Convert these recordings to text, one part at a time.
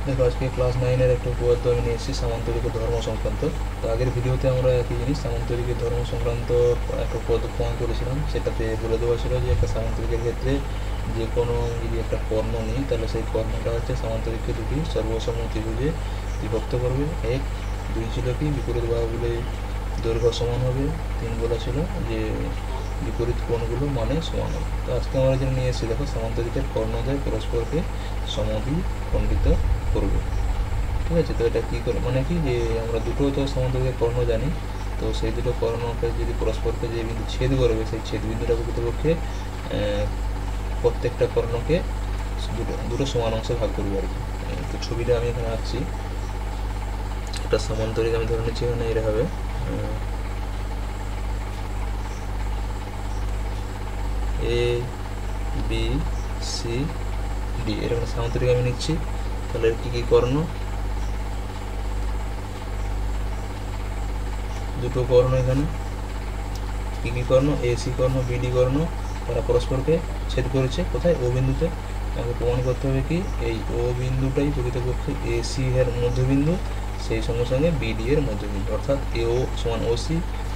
দেখো আজকে ক্লাস 9-এর একটা উপপাদ্য আমি নিয়ে এসেছি সামান্তরিকের ধর্ম সংক্রান্ত। তো আগের ভিডিওতে আমরা একই জিনিস সামান্তরিকের ধর্ম সংক্রান্ত একটা উপপাদ্য প্রমাণ করেছিলাম। সেটাতে বলে দেওয়া ছিল যে একটা সামান্তরিকের ক্ষেত্রে যে কোনো যদি একটা কর্ণ নিই তাহলে সেই কর্ণটা হচ্ছে সামান্তরিককে দুটি সর্বসম ত্রিভুজে বিভক্ত করবে। এক, দুই ছিল কি বিপরীত বাহুগুলো দৈর্ঘ্য সমান হবে। তিন বলা ছিল যে বিপরীত কোণগুলো মানে সমান হবে। তো আজকে আমরা যেটা নিয়ে এসেছি দেখো সামান্তরিকের কর্ণদ্বয় পরস্পরকে সমদ্বিখণ্ডিত করবে। ঠিক আছে, তো এটা কী করে মানে কি যে আমরা দুটো তো সামান্তরিকের কর্ণ জানি, তো সেই দুটো কর্ণকে যদি পরস্পরকে যে বিন্দু ছেদ করবে সেই ছেদ বিন্দুটা প্রকৃতপক্ষে প্রত্যেকটা কর্ণকে দুটো দুটো সমান অংশে ভাগ করবে আর কি। তো ছবিটা আমি এখানে আঁকছি। একটা সামান্তরিক আমি ধরে নিচ্ছি এখানে এটা হবে এ বি সি ডি, এরকম সামান্তরিক আমি নিচ্ছি। তাহলে এর কী কী কর্ণ, দুটো কর্ণ এখানে কী কী কর্ণ, এ সি কর্ণ বিডি কর্ণ, তারা পরস্পরকে ছেদ করেছে কোথায়, ও বিন্দুতে। আমাকে প্রমাণ করতে হবে কি এই ও বিন্দুটাই প্রকৃতপক্ষে এ সি এর মধ্যবিন্দু, সেই সঙ্গে সঙ্গে বিডি এর মধ্যবিন্দু, অর্থাৎ এ ও সমান ও সি,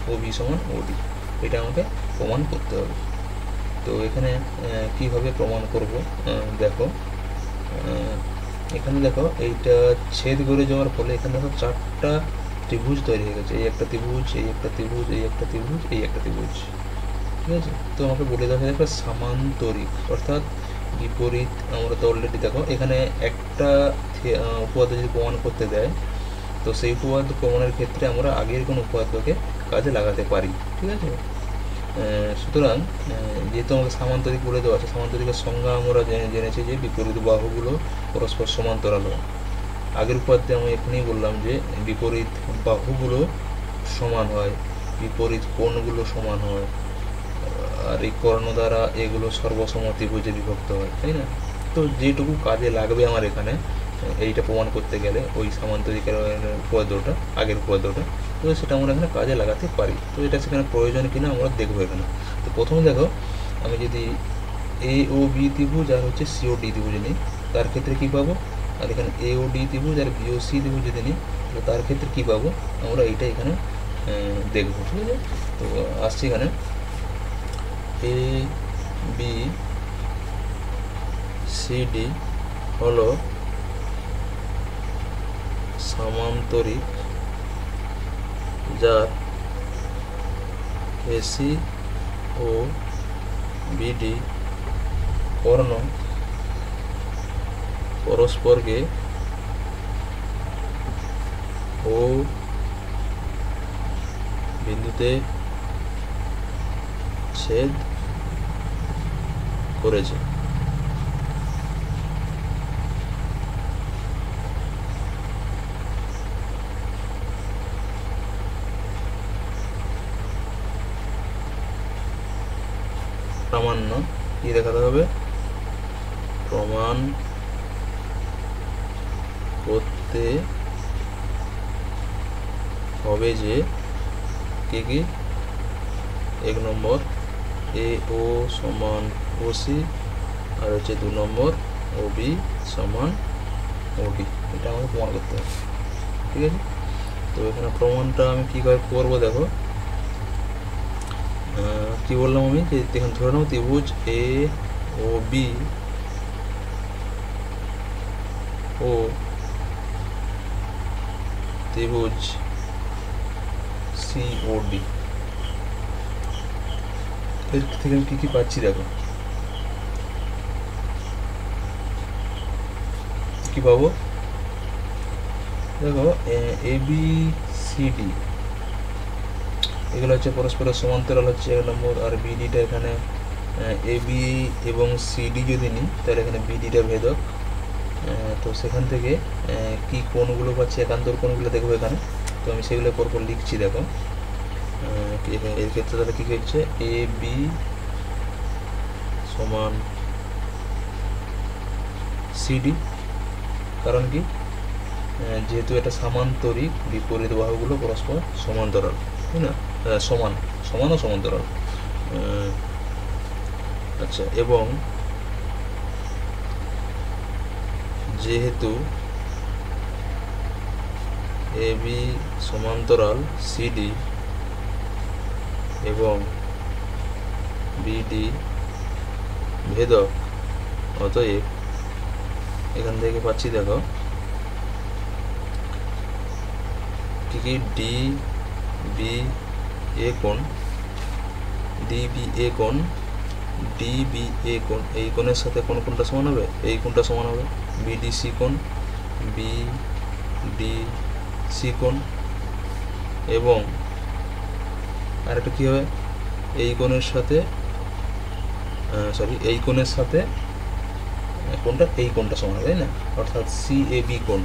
ও বি সমান ও ডি। এটা আমাকে প্রমাণ করতে হবে। তো এখানে কীভাবে প্রমাণ করব দেখো, এখানে দেখো এইটা ছেদ করে যাওয়ার ফলে এখানে দেখো চারটা ত্রিভুজ তৈরি হয়ে গেছে। এই একটা ত্রিভুজ, এই একটা ত্রিভুজ, এই একটা ত্রিভুজ, এই একটা ত্রিভুজ। ঠিক আছে, তো আমাকে বলে দেখা যাবে সামান্তরিক অর্থাৎ বিপরীত। আমরা তো অলরেডি দেখো এখানে একটা উপপাদ্য যদি প্রমাণ করতে দেয় তো সেই উপপাদ্য প্রমাণের ক্ষেত্রে আমরা আগের কোনো উপপাদ্যকে কাজে লাগাতে পারি। ঠিক আছে, সুতরাং যেহেতু আমাকে সামান্তরিক বলে দেওয়া আছে, সামান্তরিকের সংজ্ঞা আমরা জেনেছি যে বিপরীত বাহুগুলো পরস্পর সমান্তরাল হয়। আগের উপপাদ্যে আমি এখানেই বললাম যে বিপরীত বাহুগুলো সমান হয়, বিপরীত কোণগুলো সমান হয়, আর এই কর্ণ দ্বারা এগুলো সর্বসম ত্রিভুজে বিভক্ত হয়, তাই না? তো যেটুকু কাজে লাগবে আমার এখানে এইটা প্রমাণ করতে গেলে ওই সামান্তরিকের উপপাদ্যটা, আগের উপপাদ্যটা, তো সেটা আমরা এখানে কাজে লাগাতে পারি। তো এটা সেখানে প্রয়োজন কিনা আমরা দেখবো এখানে। তো প্রথমে দেখো আমি যদি এ ও বি ত্রিভুজ আর হচ্ছে সি ও ডি ত্রিভুজ নিই তার ক্ষেত্রে কী পাবো, আর এখানে এ ও ডি ত্রিভুজ আর বি ও সি ত্রিভুজ যদি নিই তো তার ক্ষেত্রে কী পাবো আমরা এইটা এখানে দেখবো। ঠিক আছে, তো আসছি এখানে এ বি সি ডি হলো সামান্তরিক যার এসি ও বিডি কর্ণ পরস্পরকে ও বিন্দুতে ছেদ করেছে। প্রামাণ্য কি দেখাতে হবে, প্রমাণ করতে হবে যে কি কি, এক নম্বর এ ও সমান ও সি, আর হচ্ছে 2 নম্বর ও বি সমান ও ডি। এটা আমাকে প্রমাণ করতে হবে। ঠিক আছে, তো এখানে প্রমাণটা আমি কী করে করবো দেখো, কি বললাম আমি যে এখানে ধরে নাও ত্রিভুজ এ ও বি ও ত্রিভুজ সি ও ডি, এর থেকে আমি কী কী পাচ্ছি দেখো, কী পাবো দেখো এ বি সি ডি এগুলো হচ্ছে পরস্পরের সমান্তরাল হচ্ছে 1 নম্বর, আর বিডিটা এখানে এ বি এবং সিডি যদি নিই তাহলে এখানে বিডিটা ভেদক। তো সেখান থেকে কি কোণগুলো পাচ্ছি, একান্তর কোণগুলো দেখবো এখানে। তো আমি সেগুলো পরপর লিখছি দেখো। এর ক্ষেত্রে তাহলে কী হচ্ছে এ বি সমান সিডি, কারণ কি যেহেতু এটা সামান্তরিক বিপরীত বাহুগুলো পরস্পর সমান্তরাল, তাই না, সমান সমান ও সমান্তরাল। আচ্ছা, এবং যেহেতু এবি সমান্তরাল সিডি এবং বিডি ভেদক, অতএব এখান থেকে পাচ্ছি দেখো কি কি, ডি বি এ কোণ, ডিবিএ কোণ, ডিবিএ কোণ, এই কোণের সাথে কোন কোণটা সমান হবে, এই কোণটা সমান হবে, বিডিসি কোণ, বিডিসি কোণ, এবং আরেকটা কী হবে, এই কোণের সাথে এই কোণের সাথে কোণটা, এই কোণটা সমান হবে, তাই না? অর্থাৎ সিএবি কোণ,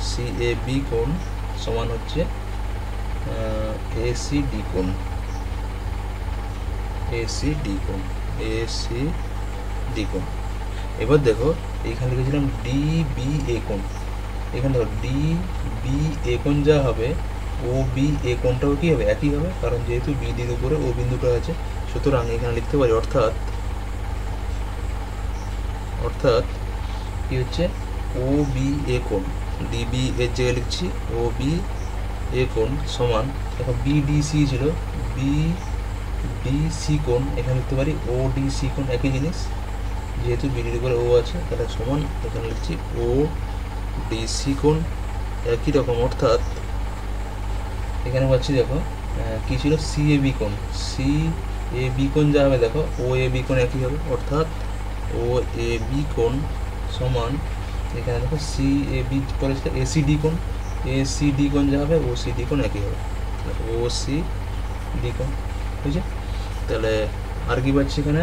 সিএবি কোণ সমান হচ্ছে এসিডি কোণ, এসিডি কোণ, এসিডি কোণ। এবার দেখো এইখানে লিখেছিলাম ডিবিএ কোণ, এখানে দেখো ডিবিএ কোণ যা হবে ও বি এ কোণটাও কি হবে, একই হবে, কারণ যেহেতু বিডির উপরে ও বিন্দুটা আছে, সুতরাং এখানে লিখতে পারি অর্থাৎ কি হচ্ছে, ও বি এ কোণ, ডিবি এর জায়গায় লিখছি ও বি এ কোণ সমান, এখন বিডিসি ছিল, বিডিসি কোণ এখানে লিখতে পারি ও ডিসি কোণ, একই জিনিস, যেহেতু বিডির উপরে ও আছে তাহলে সমান, এখানে লিখছি ও ডিসি কোণ একই রকম, অর্থাৎ এখানে পাচ্ছি দেখো কি ছিল, সিএবি কোণ, সিএবি কোণ যা হবে দেখো ও এ বি কোণ একই হবে, অর্থাৎ ও এ বি কোণ সমান, এখানে দেখো সিএবি পরে ছিল এসিডি কোণ, এসিডি কোণ যা হবে ও সিডি কোণ একই হবে, ও সি ডি কোণ, বুঝছে? তাহলে আর কি পাচ্ছি এখানে,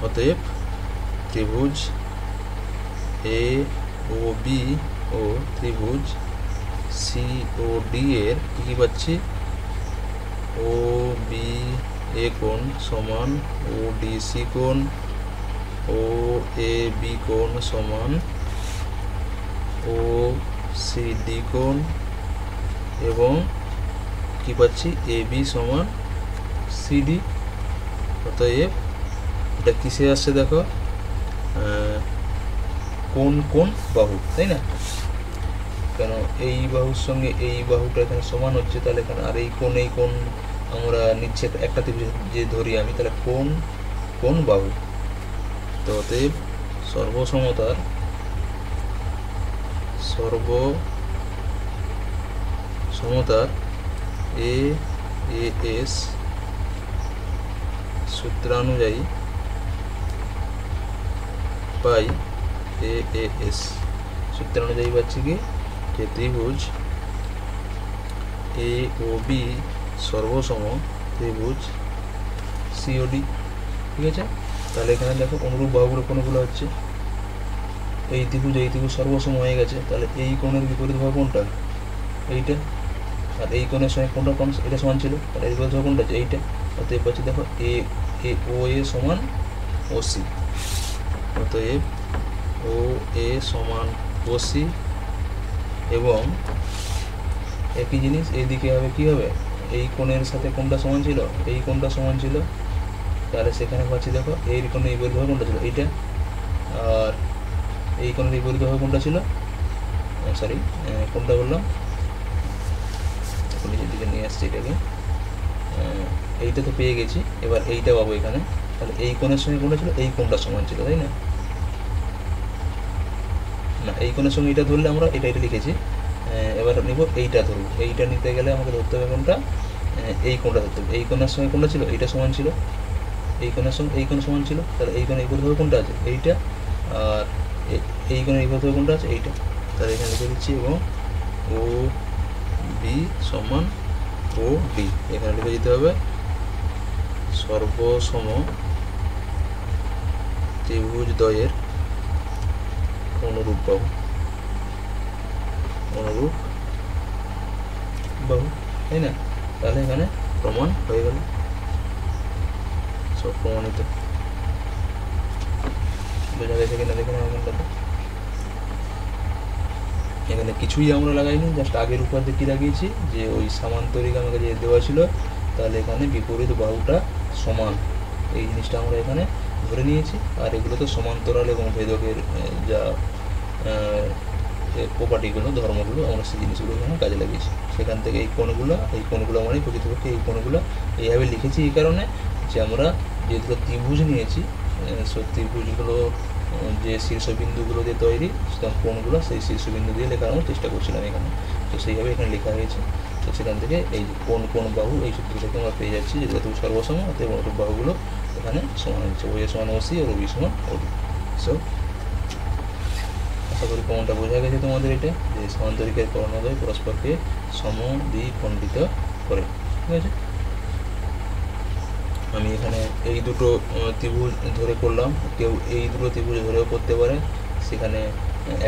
অতএব ত্রিভুজ এ ও বি ও ত্রিভুজ সি ও ডি এর কী পাচ্ছি, ও বি এ কোণ সমান ও ডিসি কোণ, ও এ বি কোণ সমান ও সি ডি কোণ, এবং কি পাচ্ছি, এ বি সমান সিডি। অতএব এটা কিসে আসছে দেখো, কোন কোন বাহু, তাই না? কেন এই বাহুর সঙ্গে এই বাহুটা এখানে সমান হচ্ছে, তাহলে এখানে আর এই কোণ আমরা নিচ্ছে একটা ত্রিভুজ যে ধরি আমি, তাহলে কোন বাহু। তো অতএব সর্বসমতার এ এস সূত্রানুযায়ী পাই এস সূত্রানুযায়ী পাচ্ছি কি, যে ত্রিভুজ এ ও বি সর্বসম ত্রিভুজ সিওডি, ঠিক আছে? তাহলে এখানে দেখো অনুরূপ বাহুগুলো কোনগুলো হচ্ছে, এই ত্রিভুজ সর্বসম হয়ে গেছে, তাহলে এই কোণের বিপরীত বাহু কোনটা, এইটা, আর এই কোণের সঙ্গে কোনটা কোণ এটা সমান ছিল, তাহলে এই বিপরীত বাহু কোনটা আছে, এইটা। অতএব পাচ্ছি দেখো ও এ সমান ও সি, অতএব ও এ সমান ও সি, এবং একই জিনিস এইদিকে হবে কি হবে, এই কোণের সাথে কোনটা সমান ছিল, এই কোণটা সমান ছিল, তাহলে সেখানে পাচ্ছি দেখো এই কোণের বিপরীত বাহু কোনটা ছিল, এইটা, আর এই কোণের বিপরীত বাহু কোনটা ছিল, কোনটা বললাম, নিজের দিকে নিয়ে আসছি এটাকে, এইটা তো পেয়ে গেছি, এবার এইটা পাবো এখানে, তাহলে এই কোণের সঙ্গে কোনটা ছিল, এই কোণটা সমান ছিল, তাই না? এই কোণের সঙ্গে এটা ধরলে আমরা এটা লিখেছি, এবার নিব এইটা ধরবো, এইটা নিতে গেলে আমাকে ধরতে হবে কোনটা, এই কোণটা ধরতে হবে, এই কোণের সঙ্গে কোনটা ছিল, এইটা সমান ছিল, এই কোণের সঙ্গে এই কোণ সমান ছিল, তাহলে এই কোণের বিপরীত কোনটা আছে, এইটা, আর এই কোণের বিপরীত কোনটা আছে, এইটা, তাহলে এখানে লিখে দিচ্ছি, এবং ও বি সমান ও ডি, এখানে লিখে দিতে হবে সর্বসম ত্রিভুজ দ্বয়ের অনুরূপ বাহু, তাই না? তাহলে এখানে প্রমাণ হয়ে গেল, সব প্রমাণিত। বোঝা গেছে কিনা দেখুন এখানটাতে, এখানে কিছুই আমরা লাগাইনি, জাস্ট আগের উপর দিয়ে কি লাগিয়েছি, যে ওই সামান্তরিক আমাকে যে দেওয়া ছিল, তাহলে এখানে বিপরীত বাহুটা সমান, এই জিনিসটা আমরা এখানে ধরে নিয়েছি, আর এগুলো তো সমান্তরাল এবং ভেদকের যা প্রপার্টিগুলো, ধর্মগুলো, আমরা সেই জিনিসগুলো এখানে কাজে লাগিয়েছি। সেখান থেকে এই কোণগুলো মানে প্রকৃতপক্ষে এই কোণগুলো এইভাবে লিখেছি এই কারণে যে আমরা যে দুটো ত্রিভুজ নিয়েছি, ত্রিভুজগুলো যে শীর্ষবিন্দুগুলো দিয়ে তৈরি, সুতরাং কোণগুলো সেই শীর্ষবিন্দু দিয়ে লেখানোর চেষ্টা করছিলাম এখানে, তো সেইভাবে এখানে লেখা হয়েছে। তো সেখান থেকে এই কোণ বাহু এই সূত্র থেকে আমরা পেয়ে যাচ্ছি যে যেহেতু সর্বসম, অতএব অনুরূপ বাহুগুলো এখানে সমান হচ্ছে, ওএ সমান ওসি আর ওবি সমান ওডি। সো আশা করি প্রমাণটা বোঝা গেছে তোমাদের, এটা যে সমান্তরিকের কর্ণদ্বয় পরস্পরকে সমদ্বিখণ্ডিত করে। ঠিক আছে, আমি এখানে এই দুটো ত্রিভুজ ধরে করলাম, কেউ এই দুটো ত্রিভুজ ধরেও করতে পারে, সেখানে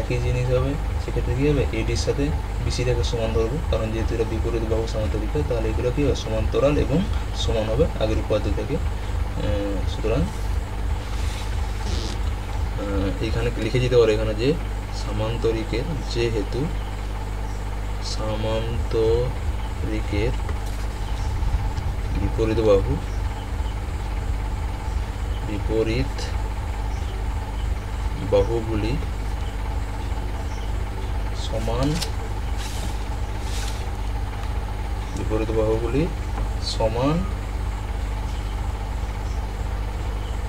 একই জিনিস হবে। সেক্ষেত্রে কী হবে, এডির সাথে বিসিটাকে সমান ধরবো, কারণ যেহেতু এটা বিপরীত বাহু সমান্তরিক, তাহলে এগুলো কী হবে, সমান্তরাল এবং সমান হবে আগের উপাদ্য থেকে। সুতরাং এইখানে লিখে দিতে পারে এখানে যে সামান্তরিকের, যেহেতু সামান্তরিকের বিপরীত বাহুগুলি সমান,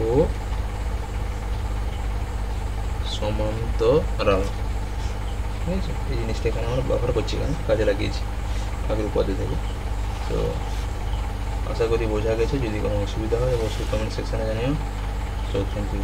ও সমান্তরাল। ঠিক আছে, এই জিনিসটা এখানে আমরা ব্যবহার করছি, এখানে কাজে লাগিয়েছি আগের উপাদ্য থেকে। তো আশা করি বোঝা গেছে, যদি কোনো অসুবিধা হয় অবশ্যই কমেন্ট সেকশানে জানিও। So thank you.